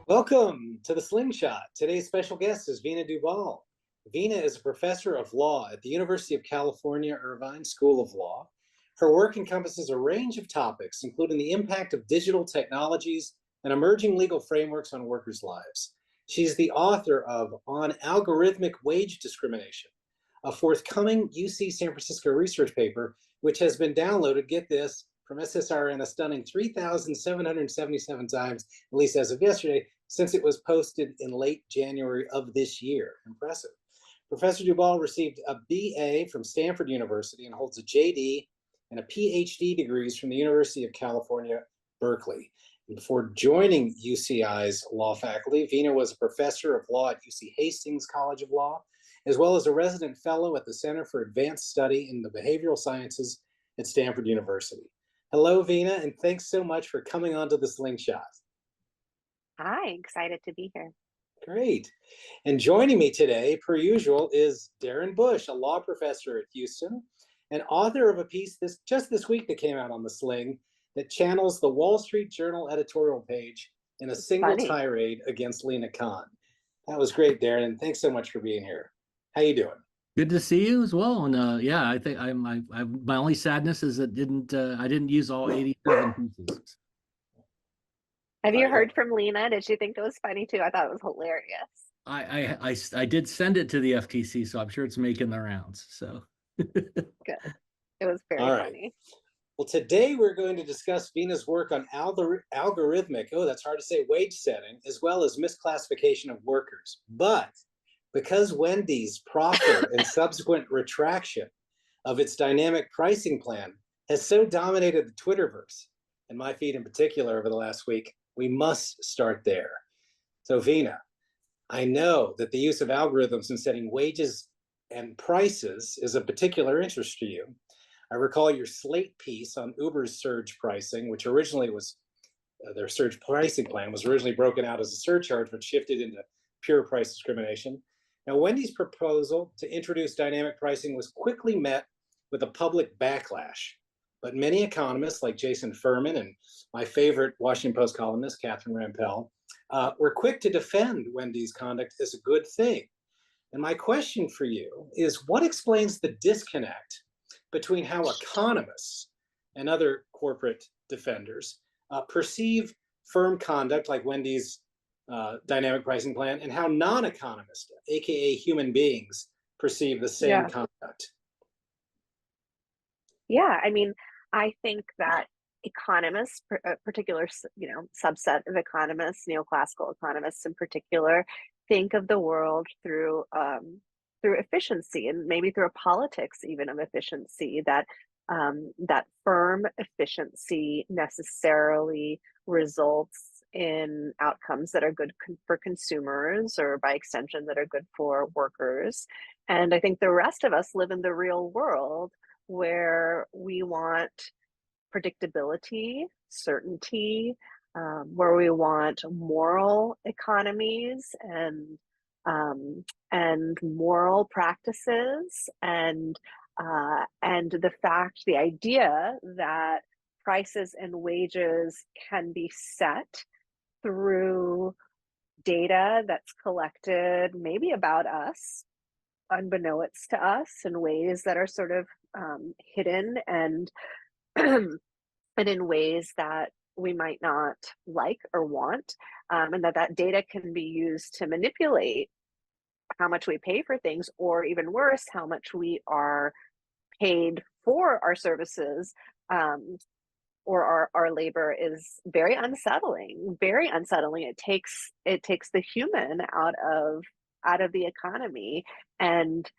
Welcome to the Slingshot. Today's special guest is Veena Dubal. Veena is a professor of law at the University of California, Irvine School of Law. Her work encompasses a range of topics, including the impact of digital technologies and emerging legal frameworks on workers' lives. She's the author of On Algorithmic Wage Discrimination, a forthcoming UC San Francisco research paper, which has been downloaded, get this, from SSRN a stunning 3,777 times, at least as of yesterday, since it was posted in late January of this year. Impressive. Professor Dubal received a BA from Stanford University and holds a JD and a PhD degrees from the University of California, Berkeley. And before joining UCI's law faculty, Veena was a professor of law at UC Hastings College of Law, as well as a resident fellow at the Center for Advanced Study in the Behavioral Sciences at Stanford University. Hello, Veena, and thanks so much for coming onto the Slingshot. Hi, excited to be here. Great. And joining me today, per usual, is Darren Bush, a law professor at Houston and author of a piece just this week that came out on the Sling that channels the Wall Street Journal editorial page in a single tirade against Lina Khan. That was great, Darren, and thanks so much for being here. How you doing? Good to see you as well. And yeah, I think my only sadness is that I didn't use all 87 pieces. Have you heard from Lina? Did she think it was funny too? I thought it was hilarious. I did send it to the FTC, so I'm sure it's making the rounds. So good. It was very funny. Well, today we're going to discuss Veena's work on algorithmic, that's hard to say, wage setting, as well as misclassification of workers. But because Wendy's proffer and subsequent retraction of its dynamic pricing plan has so dominated the Twitterverse, and my feed in particular over the last week, we must start there. So Veena, I know that the use of algorithms in setting wages and prices is of particular interest to you. I recall your Slate piece on Uber's surge pricing, which originally was, their surge pricing plan was originally broken out as a surcharge, but shifted into pure price discrimination. Now, Wendy's proposal to introduce dynamic pricing was quickly met with a public backlash, but many economists like Jason Furman and my favorite Washington Post columnist, Catherine Rampell, were quick to defend Wendy's conduct as a good thing. And my question for you is, what explains the disconnect between how economists and other corporate defenders perceive firm conduct like Wendy's dynamic pricing plan, and how non-economists, aka human beings, perceive the same conduct? Yeah, I mean, I think that economists, a particular subset of economists, neoclassical economists in particular, think of the world through efficiency, and maybe through a politics even of efficiency, that firm efficiency necessarily results in outcomes that are good for consumers, or by extension that are good for workers. And I think the rest of us live in the real world where we want predictability, certainty, where we want moral economies and moral practices, and the idea that prices and wages can be set through data that's collected maybe about us, unbeknownst to us, in ways that are sort of hidden and and in ways that we might not like or want, and that data can be used to manipulate how much we pay for things, or even worse, how much we are paid for our services, or our labor, is very unsettling. Very unsettling. It takes the human out of the economy and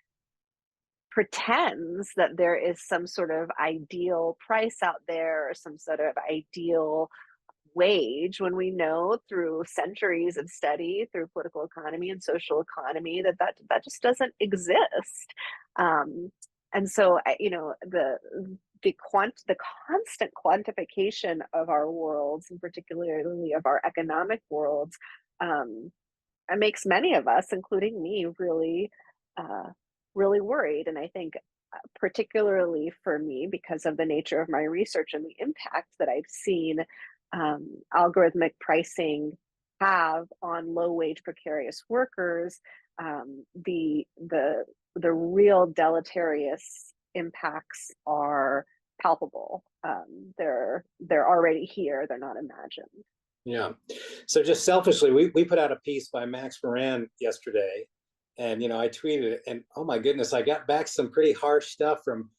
pretends that there is some sort of ideal price out there, or some sort of ideal wage, when we know through centuries of study through political economy and social economy that just doesn't exist. And so, the constant quantification of our worlds, and particularly of our economic worlds, it makes many of us, including me, really worried. And I think particularly for me, because of the nature of my research and the impact that I've seen algorithmic pricing have on low wage precarious workers, the real deleterious impacts are palpable. They're already here. They're not imagined. Yeah. So just selfishly, we put out a piece by Max Moran yesterday, and I tweeted it, and oh my goodness, I got back some pretty harsh stuff from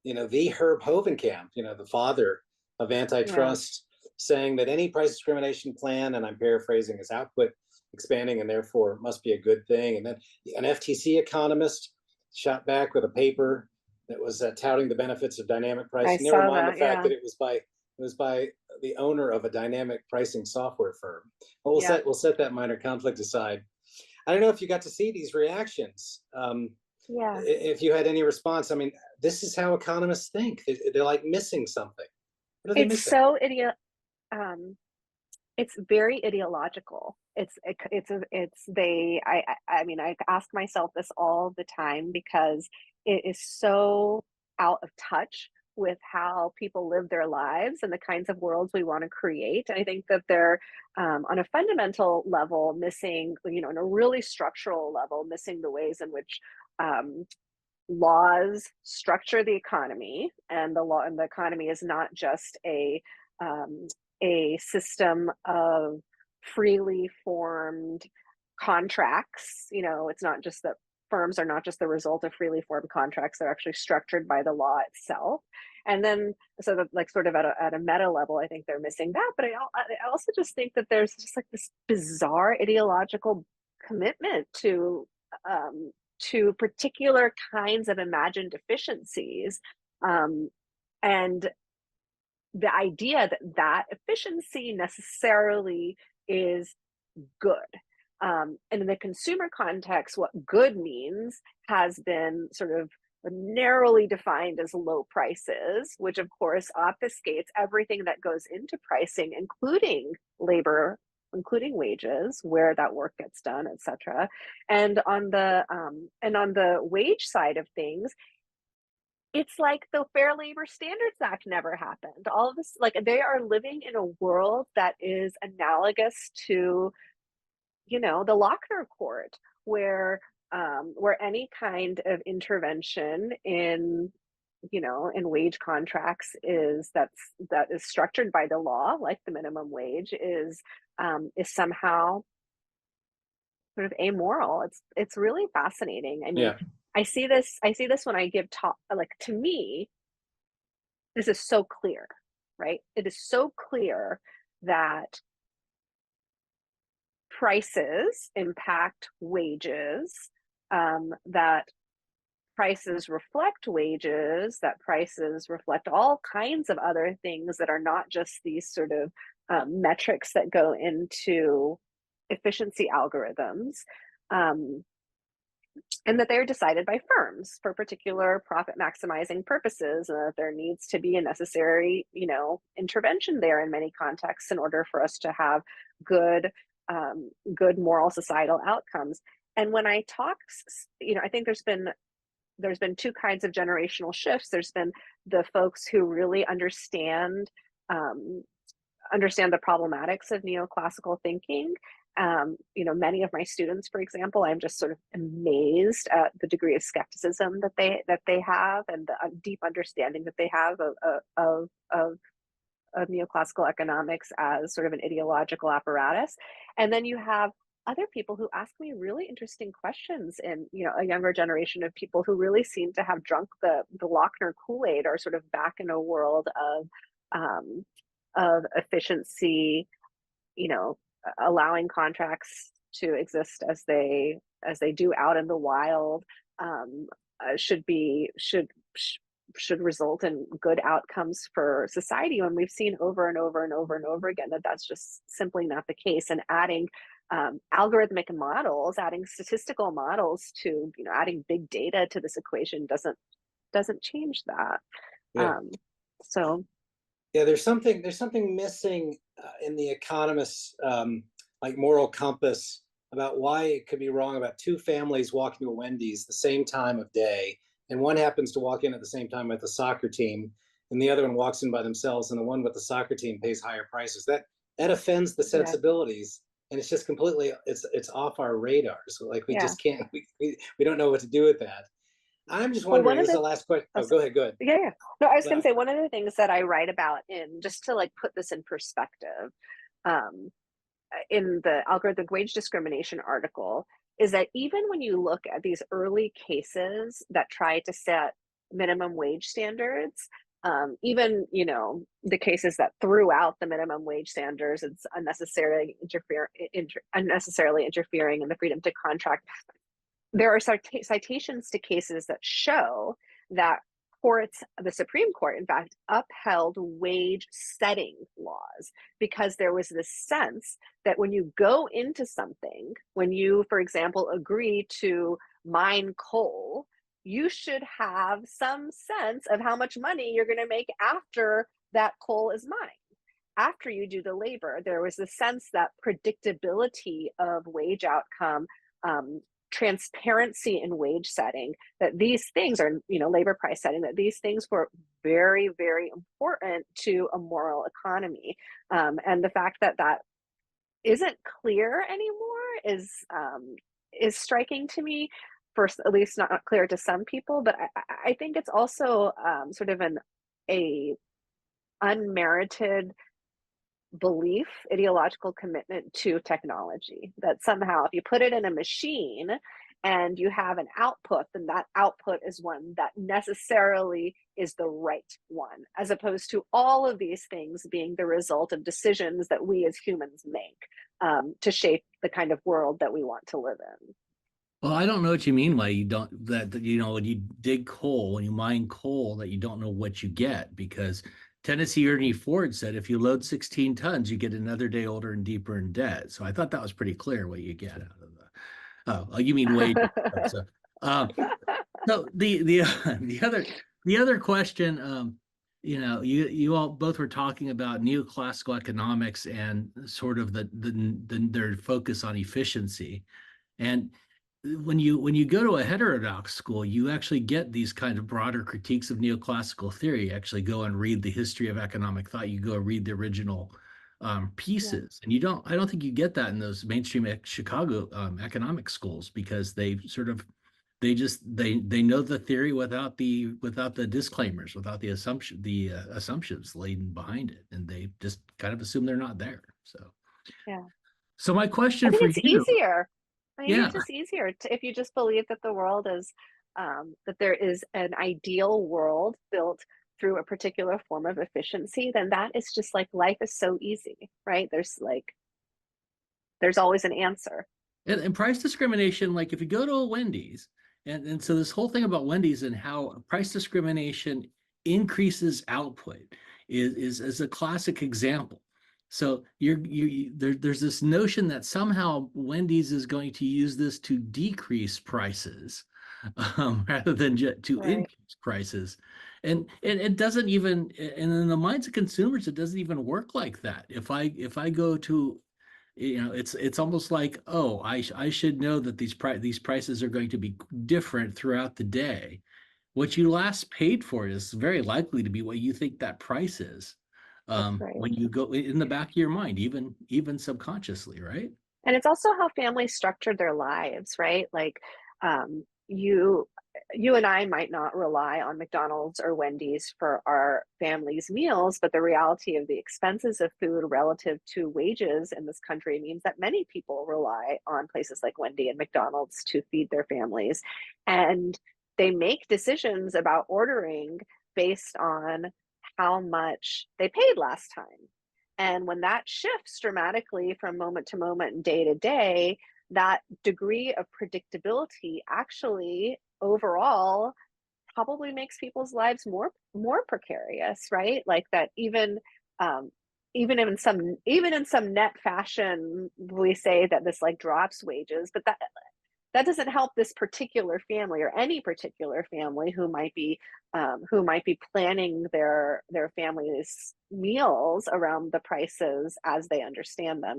the Herb Hovenkamp, the father of antitrust, saying that any price discrimination plan, and I'm paraphrasing, is output expanding and therefore must be a good thing. And then an FTC economist shot back with a paper that was touting the benefits of dynamic pricing. I Never saw mind that, the fact yeah. that it was by the owner of a dynamic pricing software firm. Well, we'll set that minor conflict aside. I don't know if you got to see these reactions. Yeah. If you had any response. I mean, this is how economists think. They're like missing something. What are they missing? So it's very ideological. I mean, I ask myself this all the time because it is so out of touch with how people live their lives and the kinds of worlds we want to create. And I think that they're on a fundamental level missing, on a really structural level, missing the ways in which laws structure the economy, and the economy is not just a system of freely formed contracts. It's not just that firms are not just the result of freely formed contracts; they're actually structured by the law itself. And then, so that, like, sort of at a meta level, I think they're missing that. But I also just think that there's just like this bizarre ideological commitment to particular kinds of imagined efficiencies, and the idea that efficiency necessarily is good. And in the consumer context, what good means has been sort of narrowly defined as low prices, which of course obfuscates everything that goes into pricing, including labor, including wages, where that work gets done, etc. And on the wage side of things, it's like the Fair Labor Standards Act never happened. All of this, like, they are living in a world that is analogous to, the Lochner Court, where any kind of intervention in wage contracts that is structured by the law, like the minimum wage, is somehow sort of amoral. It's really fascinating. I mean, I see this when I give talk. Like, to me, this is so clear, right? It is so clear that prices impact wages, that prices reflect wages, that prices reflect all kinds of other things that are not just these sort of metrics that go into efficiency algorithms, and that they're decided by firms for particular profit maximizing purposes, and that there needs to be a necessary, intervention there in many contexts in order for us to have good moral societal outcomes. And when I talk, I think there's been two kinds of generational shifts. There's been the folks who really understand the problematics of neoclassical thinking. Many of my students, for example, I'm just sort of amazed at the degree of skepticism that they have, and the deep understanding that they have of neoclassical economics as sort of an ideological apparatus. And then you have other people who ask me really interesting questions, and a younger generation of people who really seem to have drunk the Lochner Kool-Aid, are sort of back in a world of efficiency, allowing contracts to exist as they do out in the wild, should result in good outcomes for society, when we've seen over and over and over and over again that that's just simply not the case. And adding algorithmic models, adding statistical models to, adding big data to this equation doesn't change that. There's something missing in the economists' like moral compass about why it could be wrong about two families walking to a Wendy's the same time of day, and one happens to walk in at the same time with the soccer team, and the other one walks in by themselves, and the one with the soccer team pays higher prices. That offends the sensibilities and it's just completely, it's off our radar. So like we Yeah. just can't, we don't know what to do with that. I'm just Well, wondering, one of this is the the last question. oh, Oh, go ahead, go ahead. yeah. No, I was going Uh, to say one of the things that I write about in, just to like put this in perspective, um, in the algorithmic wage discrimination article, is that even when you look at these early cases that try to set minimum wage standards, even the cases that threw out the minimum wage standards, it's unnecessarily interfering in the freedom to contract. There are citations to cases that show that courts, the Supreme Court, in fact, upheld wage setting laws because there was this sense that when you go into something, when you, for example, agree to mine coal, you should have some sense of how much money you're going to make after that coal is mined. After you do the labor, there was a sense that predictability of wage outcome, transparency in wage setting, that these things are, labor price setting, that these things were very, very important to a moral economy. And the fact that that isn't clear anymore is striking to me. First, at least not clear to some people, but I think it's also sort of a unmerited belief, ideological commitment to technology, that somehow if you put it in a machine and you have an output, then that output is one that necessarily is the right one, as opposed to all of these things being the result of decisions that we as humans make to shape the kind of world that we want to live in. Well, I don't know what you mean by you don't that when you dig coal, when you mine coal, that you don't know what you get, because Tennessee Ernie Ford said if you load 16 tons, you get another day older and deeper in debt. So I thought that was pretty clear what you get out of the. Oh, you mean wages? So, um, so the other question, you all both were talking about neoclassical economics and sort of their focus on efficiency. And when you go to a heterodox school, you actually get these kind of broader critiques of neoclassical theory. You actually go and read the history of economic thought. You go read the original Yeah, pieces, and I don't think you get that in those mainstream Chicago economic schools, because they know the theory without the disclaimers, without the assumptions laden behind it, and they just kind of assume they're not there. yeah. So my I question think for it's you, easier. I think yeah. it's just easier if you just believe that the world is, that there is an ideal world built through a particular form of efficiency, then that is just like life is so easy, right? There's always an answer. And price discrimination, like if you go to a Wendy's, and so this whole thing about Wendy's and how price discrimination increases output is a classic example. So there's this notion that somehow Wendy's is going to use this to decrease prices, rather than to Right. increase prices. And it doesn't even, and in the minds of consumers, it doesn't even work like that. If I go to, it's almost like, oh, I should know that these prices are going to be different throughout the day. What you last paid for is very likely to be what you think that price is, That's right. when you go in the back of your mind, even subconsciously, right? And it's also how families structure their lives, right? Like, you and I might not rely on McDonald's or Wendy's for our family's meals, but the reality of the expenses of food relative to wages in this country means that many people rely on places like Wendy and McDonald's to feed their families. And they make decisions about ordering based on how much they paid last time. And when that shifts dramatically from moment to moment and day to day, that degree of predictability actually overall probably makes people's lives more precarious, right? Like that um, even in some net fashion, we say that this like drops wages, but that doesn't help this particular family or any particular family who might be planning their family's meals around the prices as they understand them.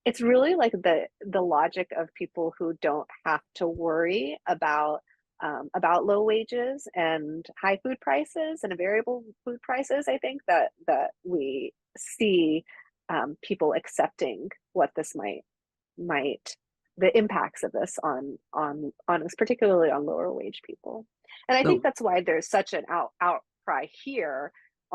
It's really like the logic of people who don't have to worry about low wages and high food prices and variable food prices. I think that we see people accepting what this might the impacts of this on us, particularly on lower wage people. And I think So, that's why there's such an outcry here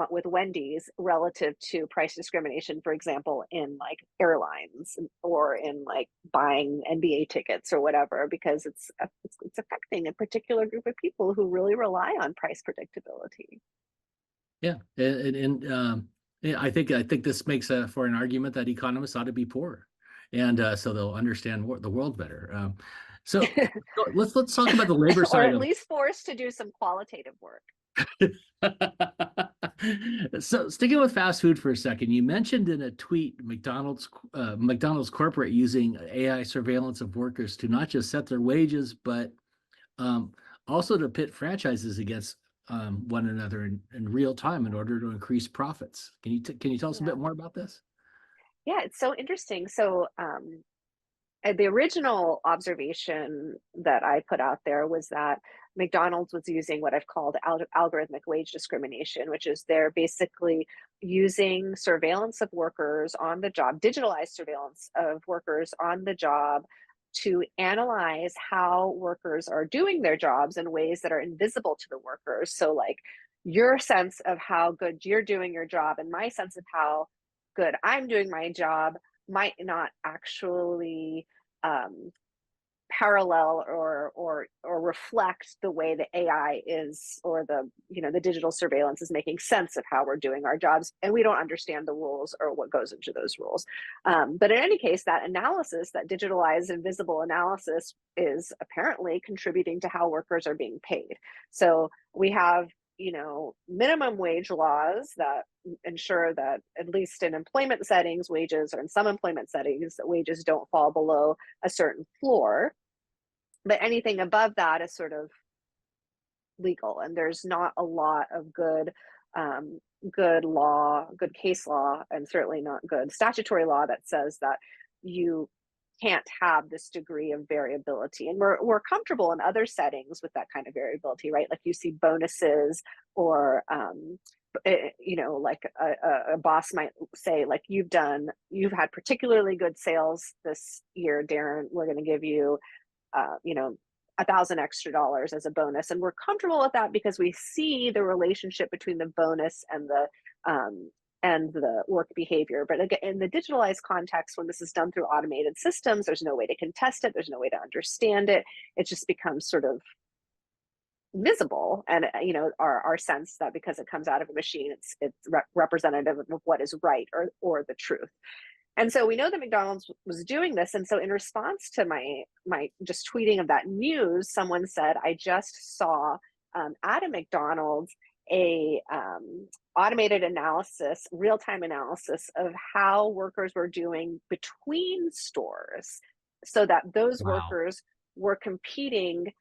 with Wendy's relative to price discrimination, for example, in like airlines or in like buying NBA tickets or whatever, because it's affecting a particular group of people who really rely on price predictability. yeah, yeah, I think this makes for an argument that economists ought to be poor, and so they'll understand the world better. So let's talk about the labor Or side at of. least forced to do some qualitative work. So sticking with fast food for a second, you mentioned in a tweet McDonald's corporate using AI surveillance of workers to not just set their wages, but um, also to pit franchises against one another in real time in order to increase profits. Can you tell us a bit Yeah. more about this? Yeah, it's so interesting. So the original observation that I put out there was that McDonald's was using what I've called algorithmic wage discrimination, which is they're basically using surveillance of workers on the job, digitalized surveillance of workers on the job to analyze how workers are doing their jobs in ways that are invisible to the workers. So like your sense of how good you're doing your job and my sense of how good I'm doing my job might not actually parallel or reflect the way the AI is, or the digital surveillance is making sense of how we're doing our jobs, and we don't understand the rules or what goes into those rules. But in any case, that analysis, that digitalized and visible analysis, is apparently contributing to how workers are being paid. So we have minimum wage laws that ensure that, at least in employment settings, wages, or in some employment settings, that wages don't fall below a certain floor, but anything above that is sort of legal, and there's not a lot of good case law, and certainly not good statutory law that says that you can't have this degree of variability. And we're comfortable in other settings with that kind of variability, right? Like you see bonuses, or like a boss might say, like, you've had particularly good sales this year, Darren, we're going to give you $1,000 extra as a bonus. And we're comfortable with that because we see the relationship between the bonus and the work behavior. But again, in the digitalized context, when this is done through automated systems, there's no way to contest it. There's no way to understand it. It just becomes sort of visible. And, our sense that because it comes out of a machine, it's representative of what is right or the truth. And so we know that McDonald's was doing this. And so in response to my just tweeting of that news, someone said, I just saw at a McDonald's a automated analysis, real-time analysis of how workers were doing between stores, so that those Wow. workers were competing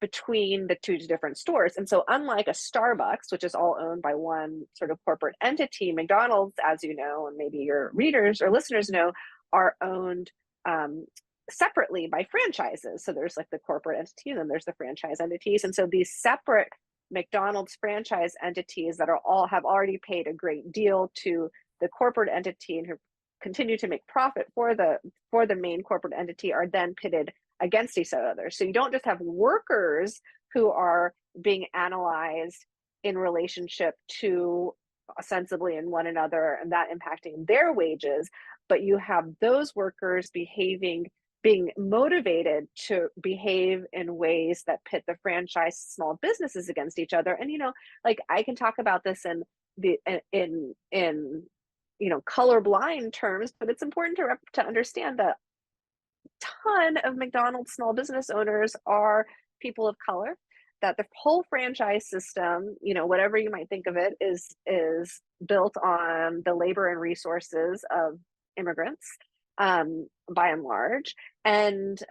between the two different stores. And so unlike a Starbucks, which is all owned by one sort of corporate entity, McDonald's, as you know, and maybe your readers or listeners know, are owned separately by franchises. So there's like the corporate entity, and then there's the franchise entities. And so these separate McDonald's franchise entities that have already paid a great deal to the corporate entity and who continue to make profit for the main corporate entity are then pitted against each other. So you don't just have workers who are being analyzed in relationship to ostensibly in one another, and that impacting their wages, but you have those workers being motivated to behave in ways that pit the franchise small businesses against each other. And like, I can talk about this in colorblind terms, but it's important to understand that ton of McDonald's small business owners are people of color, that the whole franchise system, whatever you might think of it, is built on the labor and resources of immigrants, by and large, and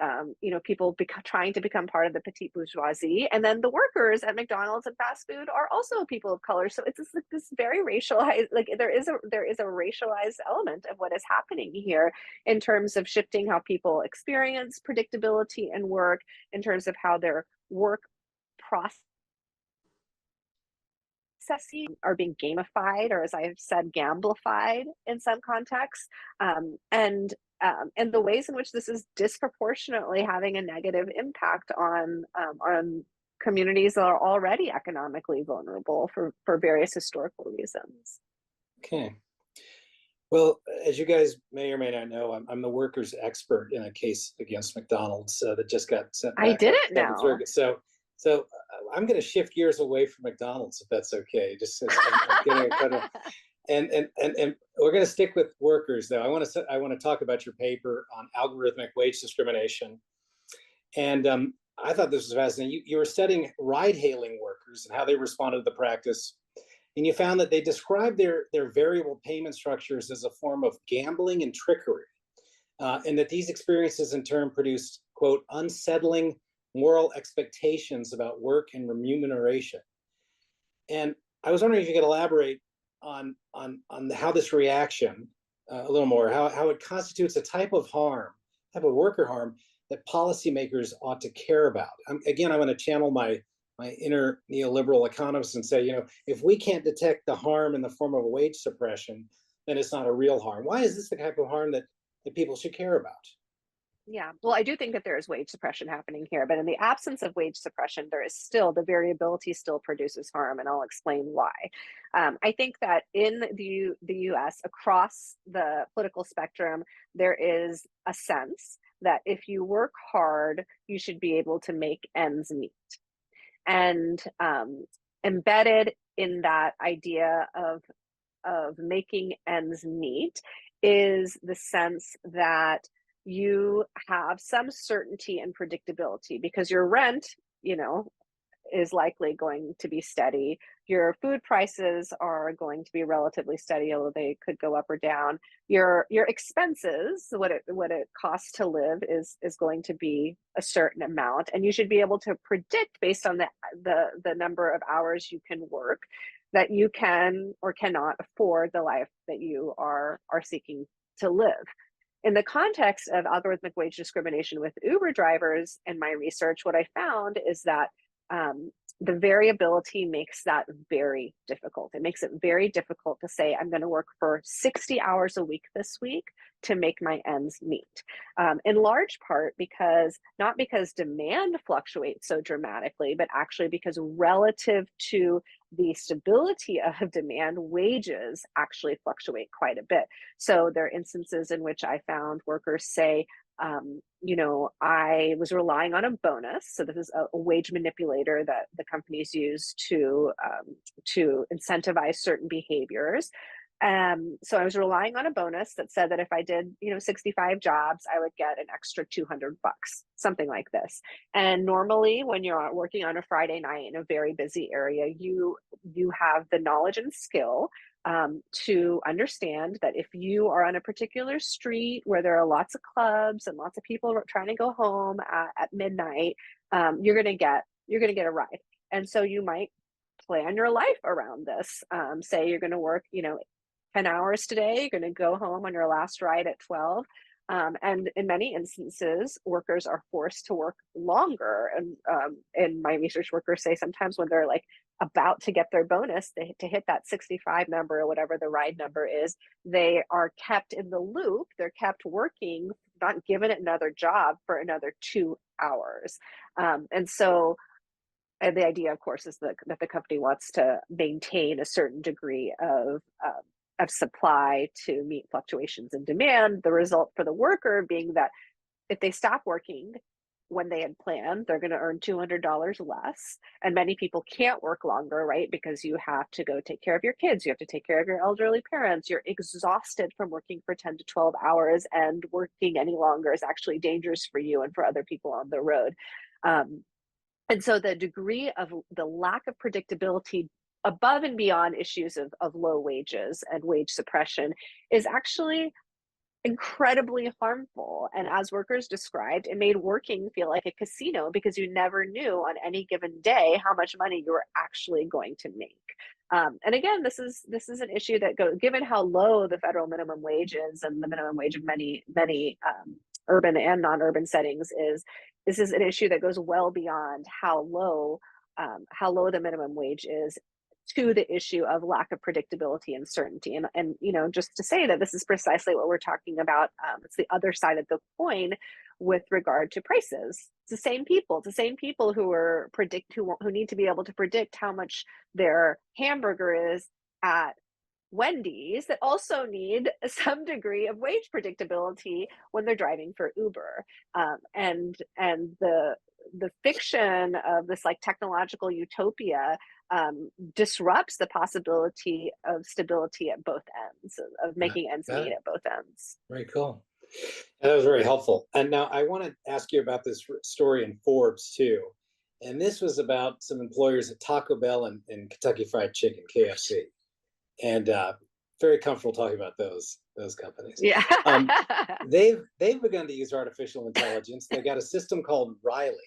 people trying to become part of the petite bourgeoisie. And then the workers at McDonald's and fast food are also people of color. So it's like this very racialized, like there is a racialized element of what is happening here in terms of shifting how people experience predictability and work, in terms of how their work process processes are being gamified, or as I've said, gamblified in some contexts, and the ways in which this is disproportionately having a negative impact on communities that are already economically vulnerable for various historical reasons. Okay. Well, as you guys may or may not know, I'm the workers expert in a case against McDonald's that just got sent back. I didn't know. So I'm going to shift gears away from McDonald's, if that's okay. Just as I'm getting a kind of, and we're going to stick with workers, though. I want to talk about your paper on algorithmic wage discrimination, and I thought this was fascinating. You were studying ride-hailing workers and how they responded to the practice. And you found that they described their variable payment structures as a form of gambling and trickery, and that these experiences in turn produced, quote, unsettling moral expectations about work and remuneration. And I was wondering if you could elaborate on how this reaction, a little more, how it constitutes a type of harm, type of worker harm that policymakers ought to care about. Again, I want to channel my inner neoliberal economist and say, if we can't detect the harm in the form of a wage suppression, then it's not a real harm. Why is this the type of harm that people should care about? Yeah, well, I do think that there is wage suppression happening here, but in the absence of wage suppression, there is still, the variability still produces harm, and I'll explain why. I think that in the US, across the political spectrum, there is a sense that if you work hard, you should be able to make ends meet. And embedded in that idea of making ends meet is the sense that you have some certainty and predictability, because your rent, is likely going to be steady. Your food prices are going to be relatively steady, although they could go up or down. Your expenses, what it costs to live, is going to be a certain amount, and you should be able to predict, based on the number of hours you can work, that you can or cannot afford the life that you are seeking to live. In the context of algorithmic wage discrimination with Uber drivers, in my research, what I found is that the variability makes that very difficult. It makes it very difficult to say, I'm going to work for 60 hours a week this week to make my ends meet. In large part not because demand fluctuates so dramatically, but actually because relative to the stability of demand, wages actually fluctuate quite a bit. So there are instances in which I found workers say, I was relying on a bonus. So this is a wage manipulator that the companies use to incentivize certain behaviors. So I was relying on a bonus that said that if I did, 65 jobs, I would get an extra $200, something like this. And normally when you're working on a Friday night in a very busy area, you have the knowledge and skill to understand that if you are on a particular street where there are lots of clubs and lots of people trying to go home at midnight, you're going to get a ride. And so you might plan your life around this. Say you're going to work, 10 hours today, you're going to go home on your last ride at 12. And in many instances, workers are forced to work longer. And in my research, workers say sometimes when they're like about to get their bonus to hit that 65 number or whatever the ride number is, they are kept in the loop. They're kept working, not given another job for another 2 hours. And the idea, of course, is that the company wants to maintain a certain degree of supply to meet fluctuations in demand. The result for the worker being that if they stop working when they had planned, they're going to earn $200 less. And many people can't work longer, right? Because you have to go take care of your kids. You have to take care of your elderly parents. You're exhausted from working for 10 to 12 hours, and working any longer is actually dangerous for you and for other people on the road. And so the degree of the lack of predictability above and beyond issues of low wages and wage suppression is actually incredibly harmful. And as workers described, it made working feel like a casino, because you never knew on any given day how much money you were actually going to make. And again, this is an issue that given how low the federal minimum wage is, and the minimum wage of many urban and non-urban settings is, this is an issue that goes well beyond how low the minimum wage is to the issue of lack of predictability and certainty. And you know, just to say that this is precisely what we're talking about. It's the other side of the coin with regard to prices. It's the same people who are who need to be able to predict how much their hamburger is at Wendy's, that also need some degree of wage predictability when they're driving for Uber. And the fiction of this like technological utopia disrupts the possibility of stability at both ends, of making ends meet at both ends. Very cool. That was very helpful. And now I want to ask you about this story in Forbes too. And this was about some employers at Taco Bell and Kentucky Fried Chicken, KFC. And very comfortable talking about those companies. Yeah. They've begun to use artificial intelligence. They've got a system called Riley.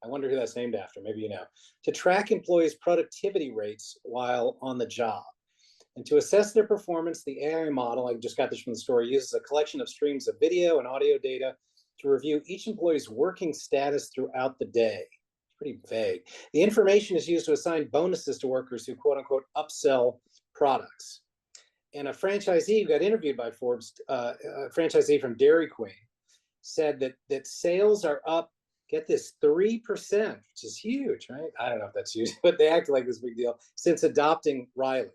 I wonder who that's named after, maybe you know, to track employees' productivity rates while on the job. And to assess their performance, the AI model, I just got this from the story, uses a collection of streams of video and audio data to review each employee's working status throughout the day. It's pretty vague. The information is used to assign bonuses to workers who quote unquote upsell products. And a franchisee who got interviewed by Forbes, a franchisee from Dairy Queen, said that sales are up, get this, 3%, which is huge, right? I don't know if that's huge, but they act like this big deal, since adopting Riley.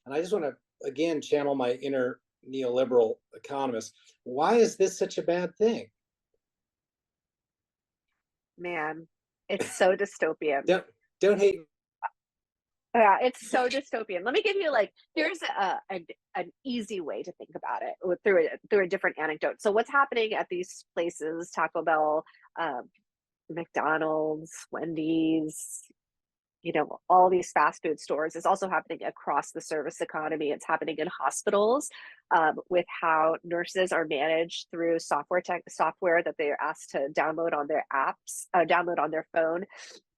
And I just want to, again, channel my inner neoliberal economist. Why is this such a bad thing? Man, it's so dystopian. Don't hate. Yeah, it's so dystopian. Let me give you like, here's an easy way to think about it through a different anecdote. So what's happening at these places, Taco Bell, McDonald's, Wendy's, you know, all these fast food stores, is also happening across the service economy. It's happening in hospitals, with how nurses are managed through software that they are asked to download on their apps, download on their phone,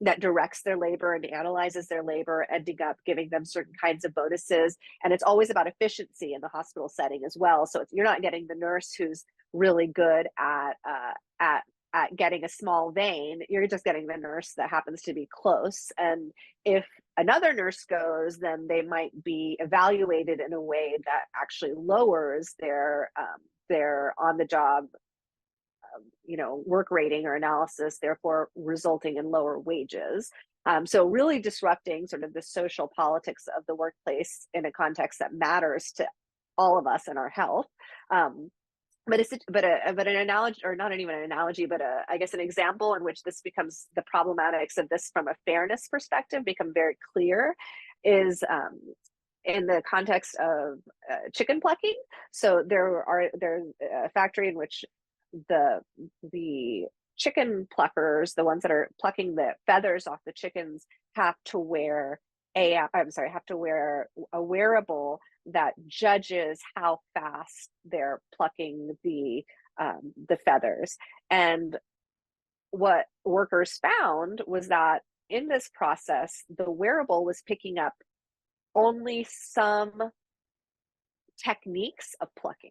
that directs their labor and analyzes their labor, ending up giving them certain kinds of bonuses. And it's always about efficiency in the hospital setting as well. So you're not getting the nurse who's really good at getting a small vein. You're just getting the nurse that happens to be close. And if another nurse goes, then they might be evaluated in a way that actually lowers their on-the-job work rating or analysis, therefore resulting in lower wages. So really disrupting sort of the social politics of the workplace in a context that matters to all of us and our health. But an analogy, or not even an analogy, but I guess an example in which this becomes, the problematics of this from a fairness perspective become very clear, is in the context of chicken plucking. So there's a factory in which the chicken pluckers, the ones that are plucking the feathers off the chickens, have to wear a wearable that judges how fast they're plucking the feathers. And what workers found was that in this process, the wearable was picking up only some techniques of plucking,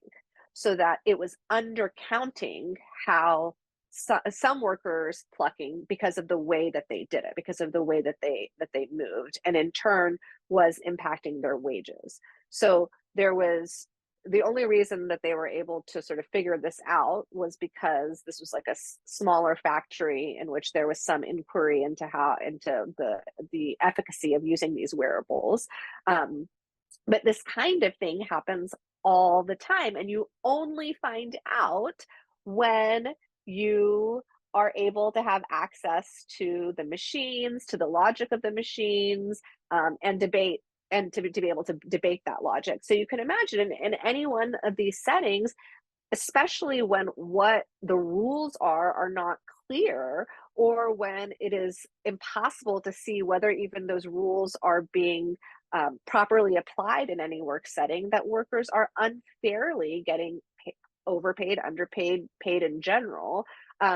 so that it was undercounting how some workers plucking because of the way that they did it, because of the way that they moved, and in turn was impacting their wages. So there was, the only reason that they were able to sort of figure this out was because this was like a smaller factory in which there was some inquiry into the efficacy of using these wearables. But this kind of thing happens all the time, and you only find out when you are able to have access to the machines, to the logic of the machines, and debate, and to be able to debate that logic. So you can imagine in any one of these settings, especially when what the rules are not clear, or when it is impossible to see whether even those rules are being properly applied in any work setting, that workers are unfairly getting overpaid, underpaid, paid in general,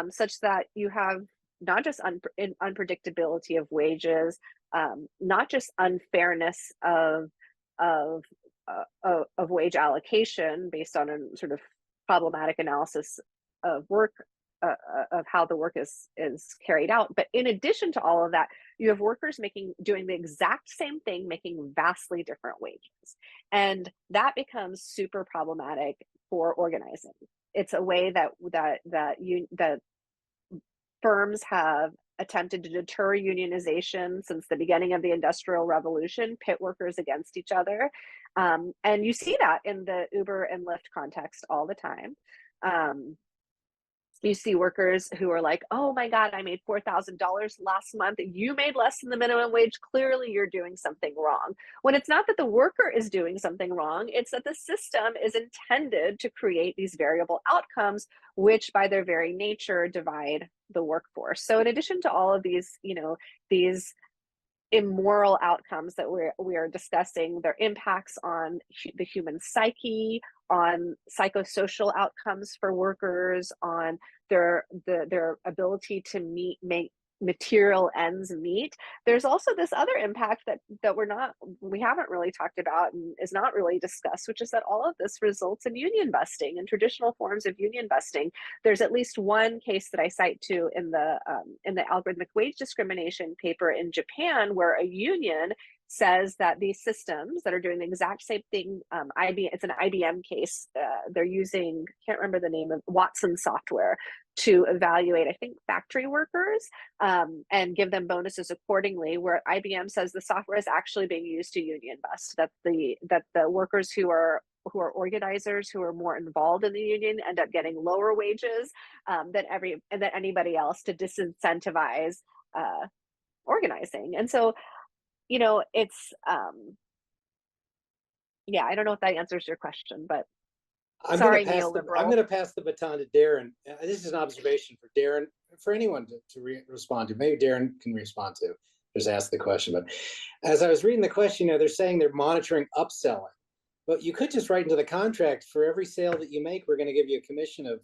such that you have not just unpredictability of wages, not just unfairness of wage allocation based on a sort of problematic analysis of work, of how the work is carried out, but in addition to all of that, you have workers doing the exact same thing, making vastly different wages. And that becomes super problematic for organizing. It's a way that firms have attempted to deter unionization since the beginning of the Industrial Revolution, pit workers against each other. And you see that in the Uber and Lyft context all the time. You see workers who are like, oh my God, I made $4,000 last month. You made less than the minimum wage. Clearly, you're doing something wrong. When it's not that the worker is doing something wrong, it's that the system is intended to create these variable outcomes, which by their very nature divide the workforce. So in addition to all of these, these immoral outcomes that we are discussing, their impacts on the human psyche, on psychosocial outcomes for workers, on their ability to make material ends meet. There's also this other impact that we haven't really talked about and is not really discussed, which is that all of this results in union busting and traditional forms of union busting. There's at least one case that I cite to in the algorithmic wage discrimination paper in Japan, where a union says that these systems that are doing the exact same thing, it's an IBM case. They're using, can't remember the name of, Watson software to evaluate, I think, factory workers and give them bonuses accordingly, where IBM says the software is actually being used to union bust, that the workers who are organizers, who are more involved in the union, end up getting lower wages than anybody else, to disincentivize organizing. And so, it's yeah, I don't know if that answers your question, but I'm sorry, going neoliberal. to pass the baton to Darren. This is an observation for Darren, for anyone to respond to. Maybe Darren can respond to, just ask the question. But as I was reading the question, they're saying they're monitoring upselling. But you could just write into the contract, for every sale that you make, we're going to give you a commission of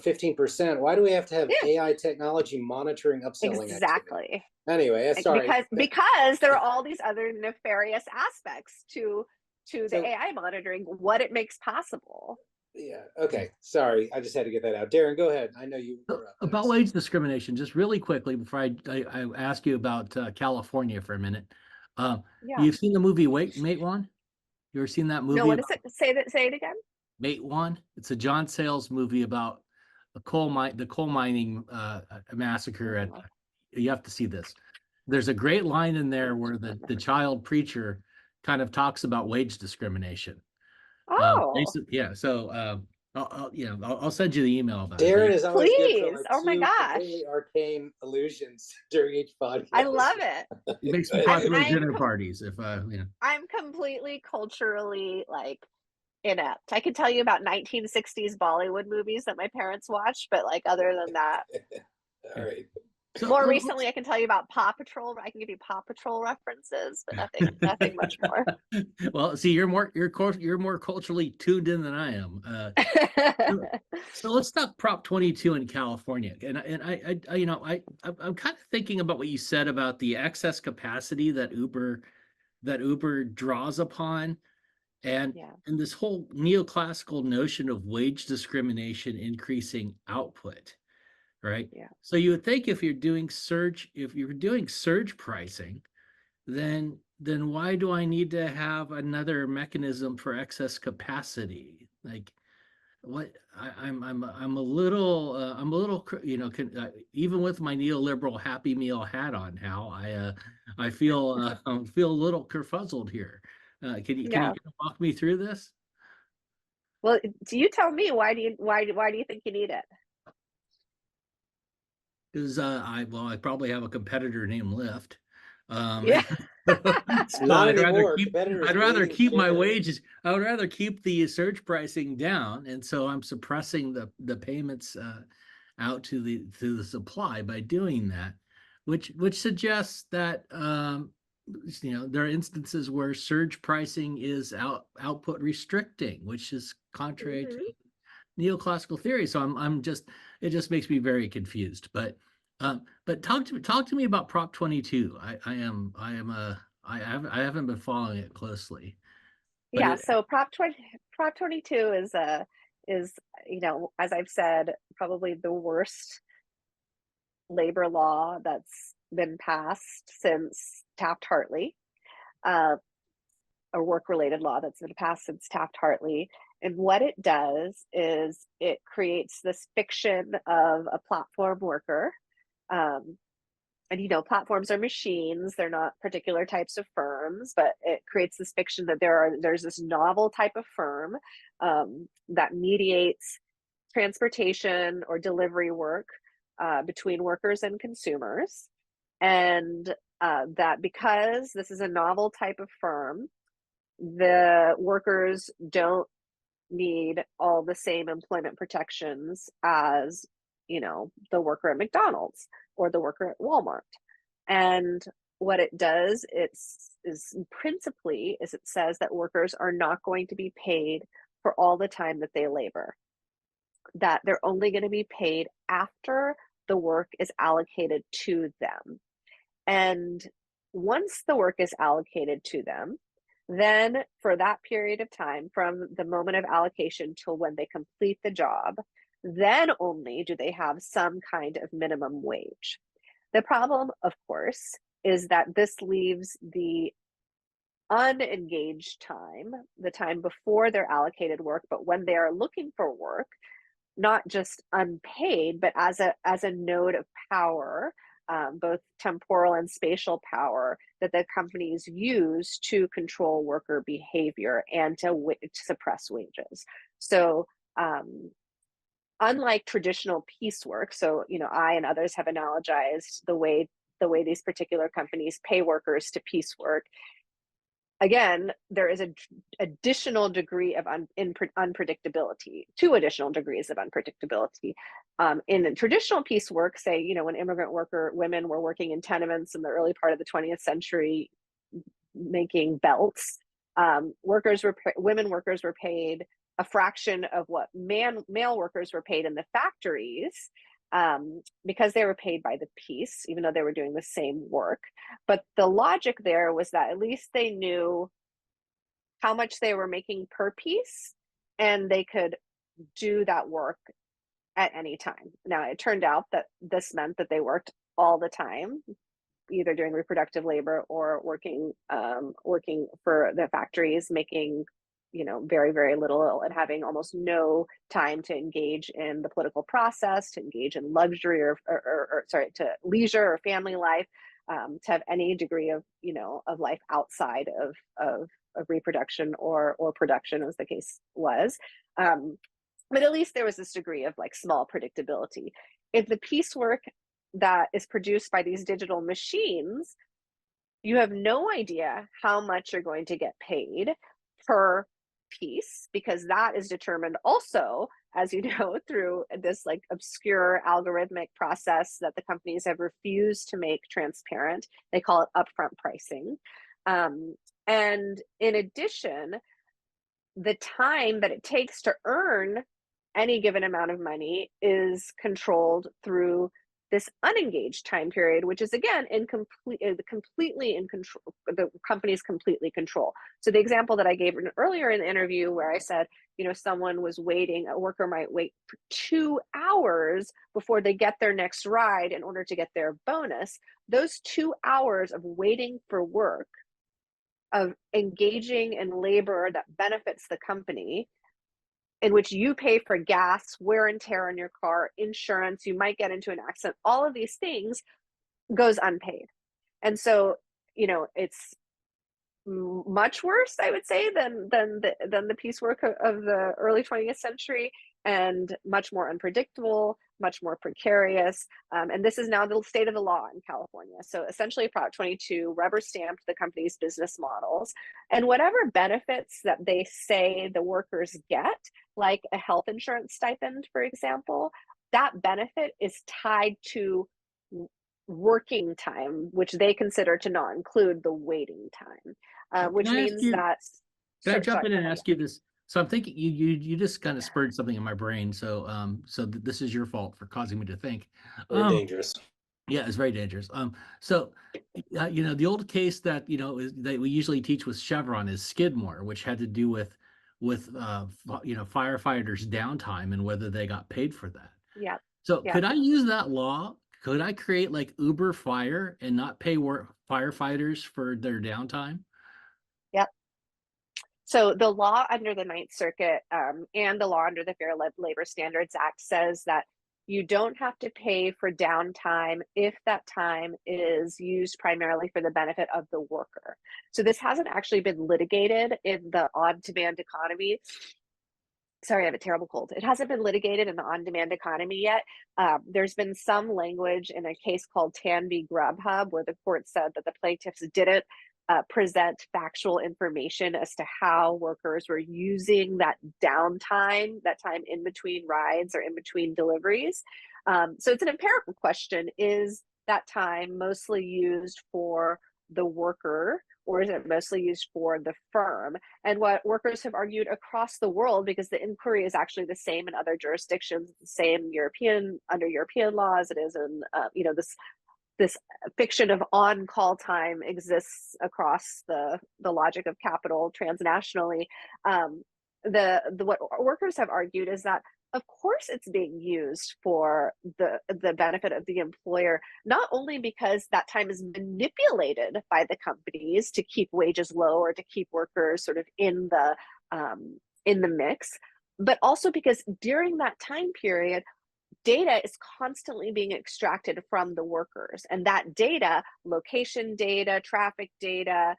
15%. Why do we have to have AI technology monitoring upselling Exactly. activity? Anyway, sorry. Because there are all these other nefarious aspects to the AI monitoring, what it makes possible. Yeah. Okay. Sorry. I just had to get that out. Darren, go ahead. I know you were up about wage discrimination, just really quickly before I ask you about California for a minute. Yeah. You've seen the movie Mate One? You ever seen that movie? No, what is it? Say it again. Mate One. It's a John Sayles movie about the coal mining massacre. You have to see this. There's a great line in there where the child preacher kind of talks about wage discrimination. Oh, yeah. So I'll send you the email about Darren it. is always good for please. Oh my gosh, completely arcane allusions during each podcast. I love it. It makes me popular at dinner parties. If I'm completely culturally inept. I could tell you about 1960s Bollywood movies that my parents watched, but other than that, all right. So, more recently, I can tell you about Paw Patrol. I can give you Paw Patrol references, but nothing much more. Well, see, you're more culturally tuned in than I am. So let's talk Prop 22 in California, and I'm kind of thinking about what you said about the excess capacity that Uber draws upon, and this whole neoclassical notion of wage discrimination increasing output. Right. Yeah. So you would think if you're doing surge pricing, then why do I need to have another mechanism for excess capacity? What I'm a little even with my neoliberal Happy Meal hat on, Hal, I feel a little kerfuzzled here. Can you walk me through this? Well, do you tell me why do you think you need it? Because I probably have a competitor named Lyft. So I'd rather keep my wages. I would rather keep the surge pricing down, and so I'm suppressing the payments out to the supply by doing that, which suggests that there are instances where surge pricing is output restricting, which is contrary to neoclassical theory. So it just makes me very confused. But talk to me about Prop 22. I haven't been following it closely. Yeah, so Prop 22 is as I've said, probably the worst labor law that's been passed since Taft-Hartley, a work-related law that's been passed since Taft-Hartley. And what it does is it creates this fiction of a platform worker. And platforms are machines, they're not particular types of firms, but it creates this fiction that there's this novel type of firm that mediates transportation or delivery work between workers and consumers. And that because this is a novel type of firm, the workers don't need all the same employment protections as the worker at McDonald's or the worker at Walmart. And what it does is principally it says that workers are not going to be paid for all the time that they labor, that they're only going to be paid after the work is allocated to them. And once the work is allocated to them, then for that period of time, from the moment of allocation till when they complete the job, then only do they have some kind of minimum wage. The problem, of course, is that this leaves the unengaged time, the time before their allocated work, but when they are looking for work, not just unpaid, but as a node of power, both temporal and spatial power that the companies use to control worker behavior and to suppress wages. So unlike traditional piecework, so I and others have analogized the way these particular companies pay workers to piecework. Again, there is an additional degree of unpredictability, two additional degrees of unpredictability. In traditional piecework, say, when immigrant women were working in tenements in the early part of the 20th century, making belts, women workers were paid a fraction of what male workers were paid in the factories, because they were paid by the piece, even though they were doing the same work. But the logic there was that at least they knew how much they were making per piece, and they could do that work at any time. Now, it turned out that this meant that they worked all the time, either doing reproductive labor or working for the factories, making very, very little and having almost no time to engage in the political process, to engage in luxury or to leisure or family life, to have any degree of life outside of reproduction or production, as the case was. But at least there was this degree of small predictability. If the piecework that is produced by these digital machines, you have no idea how much you're going to get paid per piece, because that is determined also, as you know, through this obscure algorithmic process that the companies have refused to make transparent. They call it upfront pricing. And in addition, the time that it takes to earn any given amount of money is controlled through this unengaged time period, which is again completely in control. The companies completely control. So the example that I gave earlier in the interview, where I said, someone was waiting, a worker might wait for 2 hours before they get their next ride in order to get their bonus. Those 2 hours of waiting for work, of engaging in labor that benefits the company, in which you pay for gas, wear and tear on your car, insurance, you might get into an accident, all of these things goes unpaid. And so, it's much worse, I would say, than the piecework of the early 20th century, and much more unpredictable, much more precarious. And this is now the state of the law in California. So essentially, Prop 22 rubber stamped the company's business models, and whatever benefits that they say the workers get, like a health insurance stipend, for example, that benefit is tied to working time, which they consider to not include the waiting time, which means that. Can I jump in and ask you this? So I'm thinking you just kind of spurred something in my brain. So this is your fault for causing me to think. Very dangerous. Yeah, it's very dangerous. So the old case that that we usually teach with Chevron is Skidmore, which had to do with firefighters' downtime and whether they got paid for that. Yeah. So could I use that law? could I create like Uber Fire and not pay firefighters for their downtime? Yep. So the law under the Ninth Circuit and the law under the Fair Labor Standards Act says that you don't have to pay for downtime if that time is used primarily for the benefit of the worker. So this hasn't actually been litigated in the on-demand economy. Sorry, I have a terrible cold. It hasn't been litigated in the on-demand economy yet. There's been some language in a case called Tan v. Grubhub where the court said that the plaintiffs didn't present factual information as to how workers were using that downtime, that time in between rides or in between deliveries. So it's an empirical question. Is that time mostly used for the worker, or is it mostly used for the firm? And what workers have argued across the world, because the inquiry is actually the same in other jurisdictions, the same under European law as it is in, this fiction of on-call time exists across the logic of capital transnationally. What workers have argued is that, of course, it's being used for the benefit of the employer, not only because that time is manipulated by the companies to keep wages low or to keep workers sort of in the mix, but also because during that time period, data is constantly being extracted from the workers, and that data, location data, traffic data,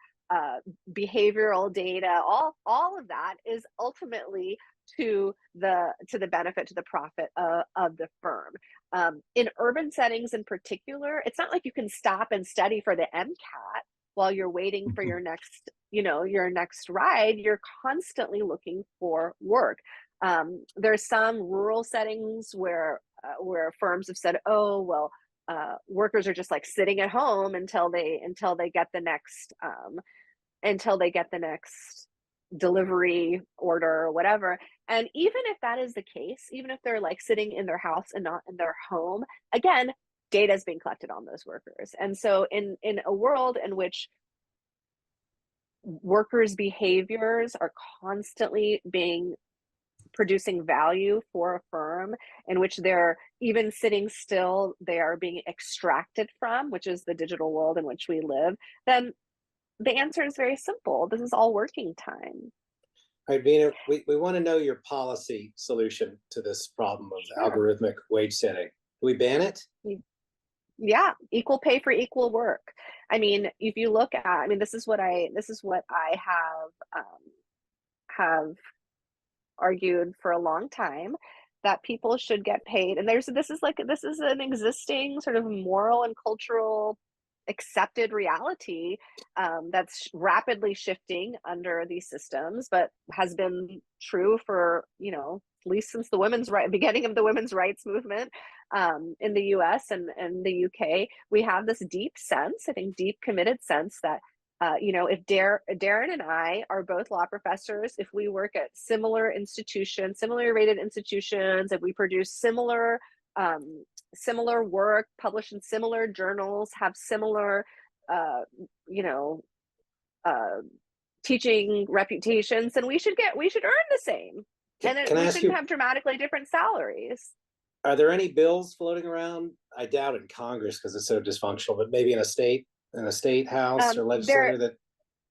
behavioral data, all of that is ultimately to the benefit, to the profit of the firm. In urban settings in particular, it's not like you can stop and study for the MCAT while you're waiting for your next ride. You're constantly looking for work. There's some rural settings where firms have said, oh, well, workers are just like sitting at home until they get the next delivery order or whatever. And even if that is the case, even if they're like sitting in their house and not in their home, again, data is being collected on those workers. And so in a world in which workers' behaviors are constantly producing value for a firm, in which they're even sitting still, they are being extracted from, which is the digital world in which we live, then the answer is very simple. This is all working time. All right, Veena, we want to know your policy solution to this problem of Sure. algorithmic wage setting. Do we ban it? Yeah, equal pay for equal work. I mean, if you look at, this is what I have argued for a long time, that people should get paid. And this is an existing sort of moral and cultural accepted reality that's rapidly shifting under these systems, but has been true for, at least since the beginning of the women's rights movement in the US and the UK. We have this deep committed sense that if Darren and I are both law professors, if we work at similarly rated institutions, if we produce similar work, published in similar journals, have similar, teaching reputations, then we should earn the same, and we shouldn't have dramatically different salaries. Are there any bills floating around? I doubt in Congress because it's so dysfunctional, but maybe in a state house or legislature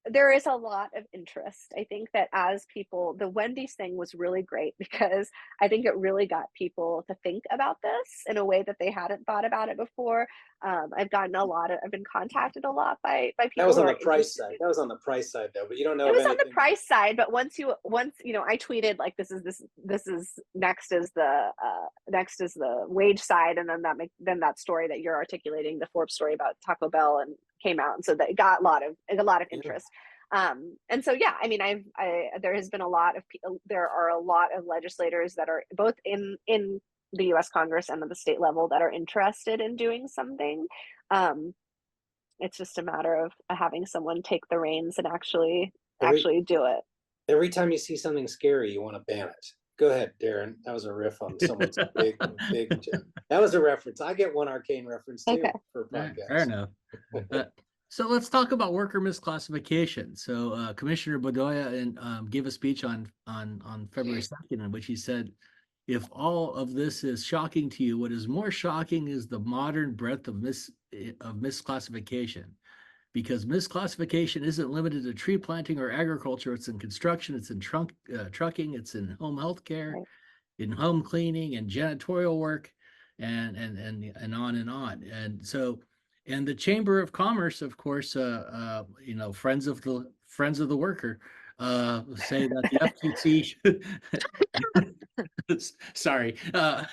there is a lot of interest. I think that as people, the Wendy's thing was really great because I think it really got people to think about this in a way that they hadn't thought about it before. I've been contacted a lot by people. That was on the price side. That was on the price side though, but you don't know. It was on the price side, but once I tweeted like this is next is the wage side, and then that story that you're articulating, the Forbes story about Taco Bell, and came out, and so that got a lot of interest. And so there has been there are a lot of legislators that are both in the U.S. Congress and at the state level that are interested in doing something. It's just a matter of having someone take the reins and actually do it. Every time you see something scary, you want to ban it. Go ahead, Darren. That was a riff on someone's big. That was a reference. I get one arcane reference too for a podcast. Fair enough. So let's talk about worker misclassification. So Commissioner Bedoya gave a speech on February 2nd in which he said if all of this is shocking to you, what is more shocking is the modern breadth of misclassification, because misclassification isn't limited to tree planting or agriculture. It's in construction, it's in trucking, it's in home healthcare, Right. in home cleaning and janitorial work, and on and on. And so, and the Chamber of Commerce, of course, friends of the worker, say that the FTC should, sorry, the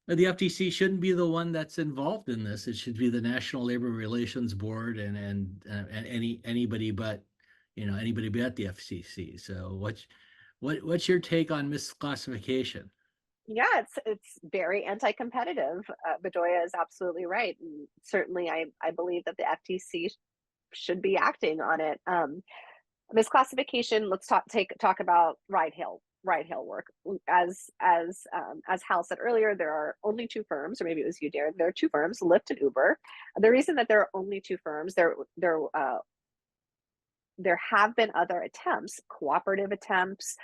FTC shouldn't be the one that's involved in this. It should be the National Labor Relations Board and anybody but, anybody but the FCC. So what's your take on misclassification? Yeah, it's very anti-competitive. Bedoya is absolutely right, and certainly I believe that the FTC should be acting on it. Misclassification. Let's talk about ride hail work. As Hal said earlier, there are only two firms, or maybe it was you, Darren. There are two firms, Lyft and Uber. The reason that there are only two firms, there have been other attempts, cooperative attempts,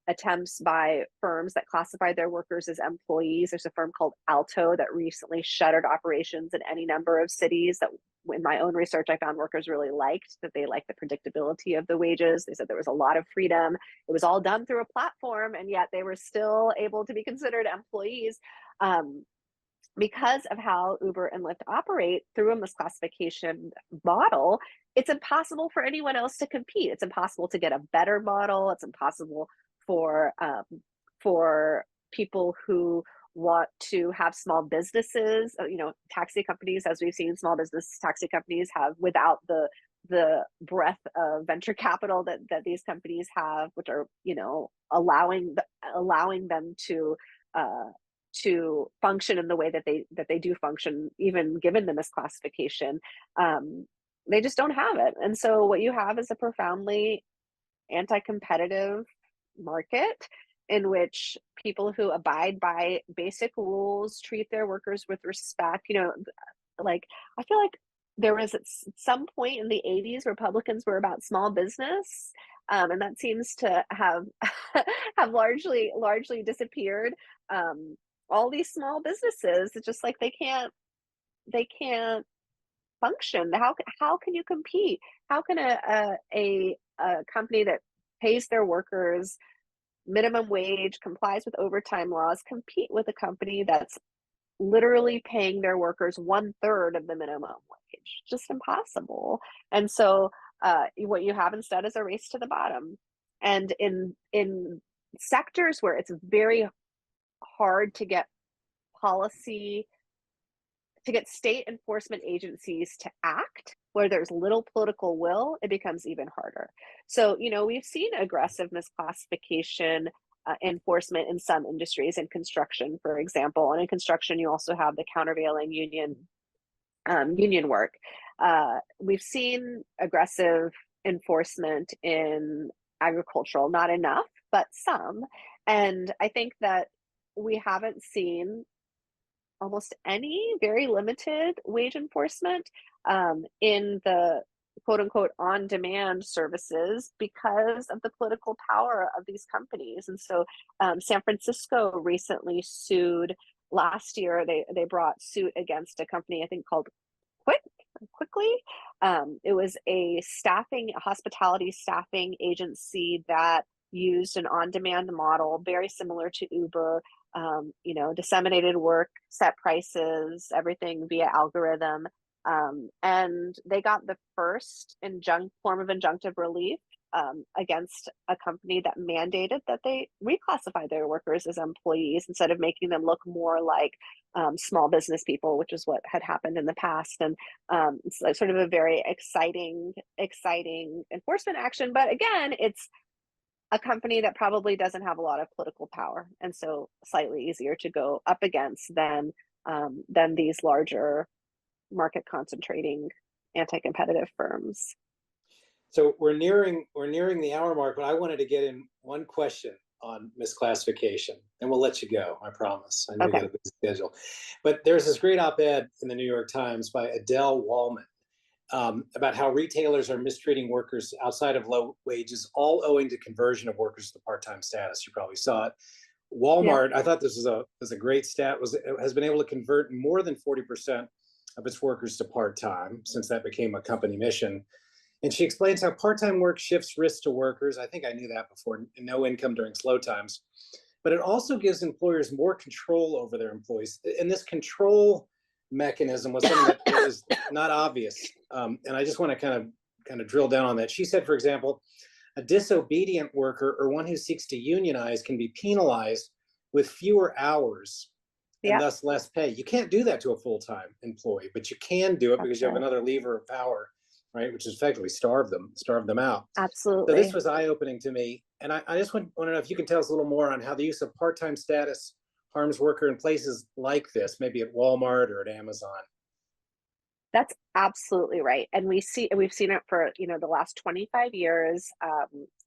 attempts by firms that classify their workers as employees. There's a firm called Alto that recently shuttered operations in any number of cities that, in my own research, I found workers really liked, that they liked the predictability of the wages. They said there was a lot of freedom. It was all done through a platform, and yet they were still able to be considered employees. Because of how Uber and Lyft operate through a misclassification model, it's impossible for anyone else to compete. It's impossible to get a better model. It's impossible for people who want to have small businesses. Taxi companies, as we've seen, small business taxi companies have, without the breadth of venture capital that these companies have, which are allowing them to function in the way that they do function, even given the misclassification. They just don't have it. And so what you have is a profoundly anti-competitive market in which people who abide by basic rules treat their workers with respect. Like, I feel like there was at some point in the 80s, Republicans were about small business, and that seems to have have largely disappeared. All these small businesses, it's just like they can't function. How can you compete? How can a company that pays their workers minimum wage, complies with overtime laws, compete with a company that's literally paying their workers 1/3 of the minimum wage? Just impossible. And so what you have instead is a race to the bottom. And in sectors where it's very hard to get state enforcement agencies to act, where there's little political will, it becomes even harder. So, we've seen aggressive misclassification enforcement in some industries, in construction, for example. And in construction, you also have the countervailing union work. We've seen aggressive enforcement in agricultural, not enough, but some. And I think that we haven't seen almost any, very limited wage enforcement in the quote unquote on-demand services because of the political power of these companies. And so San Francisco recently sued. Last year, they brought suit against a company, I think, called Quickly. It was a hospitality staffing agency that used an on-demand model very similar to Uber. Disseminated work, set prices, everything via algorithm. And they got the first form of injunctive relief against a company that mandated that they reclassify their workers as employees instead of making them look more like small business people, which is what had happened in the past. And it's like sort of a very exciting enforcement action. But again, it's a company that probably doesn't have a lot of political power, and so slightly easier to go up against than these larger market concentrating anti-competitive firms. So we're nearing the hour mark, but I wanted to get in one question on misclassification, and we'll let you go. I promise. I know you got a busy schedule, but there's this great op-ed in the New York Times by Adele Wallman about how retailers are mistreating workers outside of low wages, all owing to conversion of workers to part-time status. You probably saw it. Walmart, I thought this was a great stat, has been able to convert more than 40% of its workers to part-time since that became a company mission. And she explains how part-time work shifts risk to workers. I think I knew that before, no income during slow times. But it also gives employers more control over their employees. And this control mechanism was something that was not obvious. And I just want to kind of drill down on that. She said, for example, a disobedient worker or one who seeks to unionize can be penalized with fewer hours and thus less pay. You can't do that to a full-time employee, but you can do it because you have another lever of power, right? Which is effectively starve them out. Absolutely. So this was eye-opening to me. And I just want to know if you can tell us a little more on how the use of part-time status harms worker in places like this, maybe at Walmart or at Amazon. That's absolutely right. And we've seen it for, the last 25 years,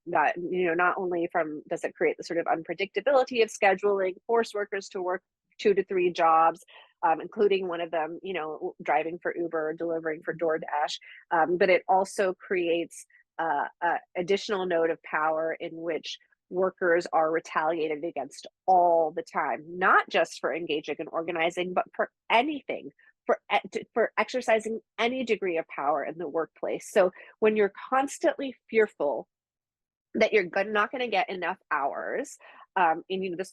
that, not only does it create the sort of unpredictability of scheduling, force workers to work 2 to 3 jobs, including one of them, driving for Uber, delivering for DoorDash. But it also creates a additional node of power in which workers are retaliated against all the time, not just for engaging and organizing, but for anything, for exercising any degree of power in the workplace. So when you're constantly fearful that you're not going to get enough hours, and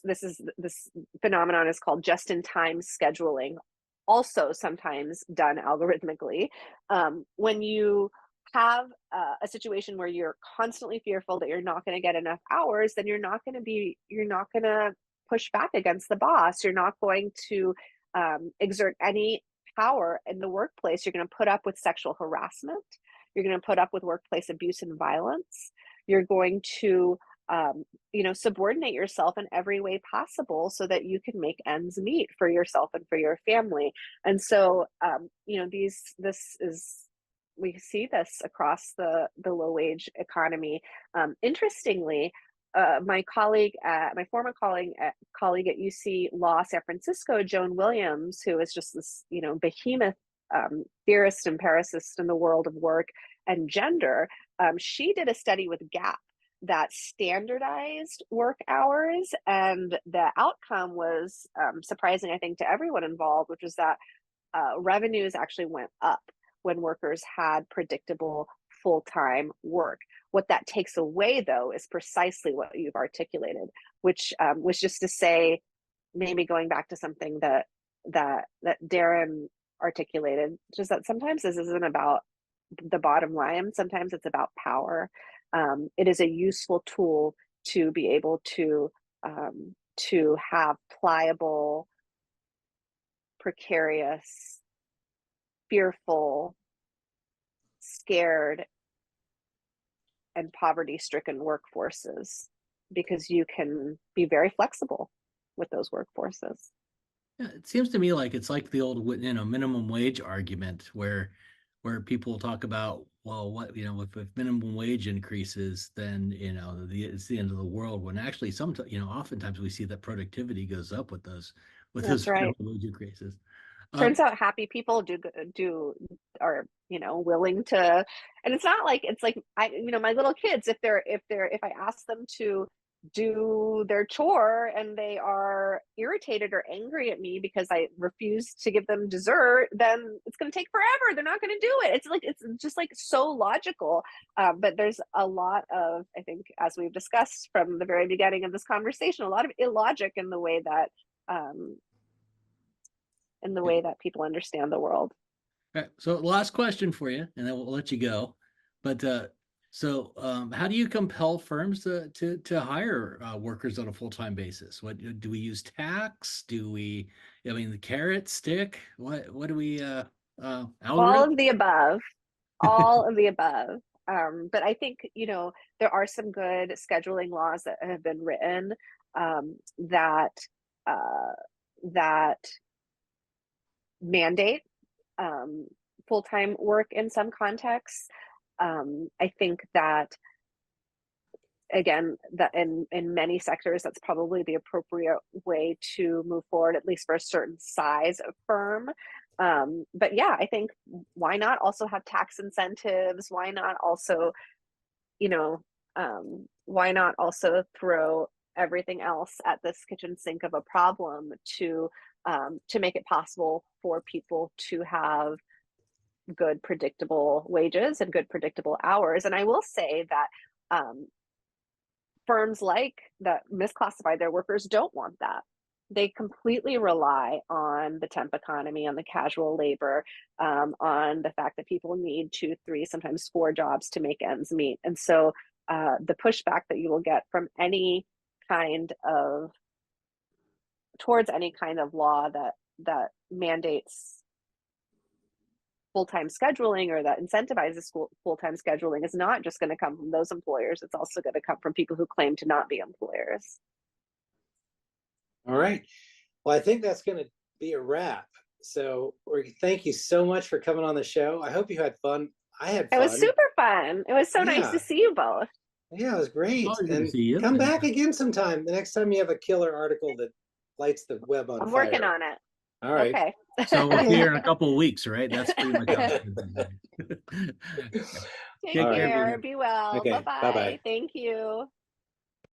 this phenomenon is called just-in-time scheduling, also sometimes done algorithmically. When you have a situation where you're constantly fearful that you're not going to get enough hours, then you're not going to push back against the boss. You're not going to exert any power in the workplace. You're going to put up with sexual harassment. You're going to put up with workplace abuse and violence. You're going to subordinate yourself in every way possible so that you can make ends meet for yourself and for your family. And so, we see this across the low wage economy. Interestingly, my former colleague at UC Law San Francisco, Joan Williams, who is just this, behemoth theorist and empiricist in the world of work and gender, she did a study with Gap that standardized work hours, and the outcome was surprising, I think, to everyone involved, which is that revenues actually went up when workers had predictable full-time work. What that takes away, though, is precisely what you've articulated, which was just to say, maybe going back to something that Darren articulated, just that sometimes this isn't about the bottom line. Sometimes it's about power. It is a useful tool to be able to have pliable, precarious, fearful, scared, and poverty-stricken workforces, because you can be very flexible with those workforces. Yeah, it seems to me like it's like the old, minimum wage argument where people talk about, well, what, if minimum wage increases, then, it's the end of the world, when actually oftentimes we see that productivity goes up with those That's right. minimum wage increases. Turns out happy people are willing to, and it's not like, it's like, my little kids, if I ask them to do their chore and they are irritated or angry at me because I refuse to give them dessert, then it's going to take forever. They're not going to do it. It's just like so logical. But there's a lot of, I think, as we've discussed from the very beginning of this conversation, a lot of illogic in the way that people understand the world. All right, so last question for you, and then we'll let you go. But how do you compel firms to hire workers on a full-time basis? What do we use? Tax? Do we? The carrot, stick? What do we? All of the above. All of the above. But I think there are some good scheduling laws that have been written that mandate full-time work in some contexts. I think that, again, that in many sectors, that's probably the appropriate way to move forward, at least for a certain size of firm. But yeah, I think, why not also have tax incentives? Why not also, why not also throw everything else at this kitchen sink of a problem to make it possible for people to have good predictable wages and good predictable hours. And I will say that firms like that misclassify their workers don't want that. They completely rely on the temp economy, on the casual labor, on the fact that people need 2, 3, sometimes 4 jobs to make ends meet. And so the pushback that you will get from any kind of towards any kind of law that mandates full-time scheduling or that incentivizes full-time scheduling is not just going to come from those employers. It's also going to come from people who claim to not be employers. All right. Well, I think that's going to be a wrap. So thank you so much for coming on the show. I hope you had fun. I had fun. It was super fun. It was so nice to see you both. Yeah, it was great. Oh, good to And see you. come back again sometime. The next time you have a killer article that lights the web on I'm fire. working on it. All right. Okay. So we'll see you in a couple of weeks, right? That's pretty much how Take care. Be well. Okay, Bye-bye. bye-bye. Thank you.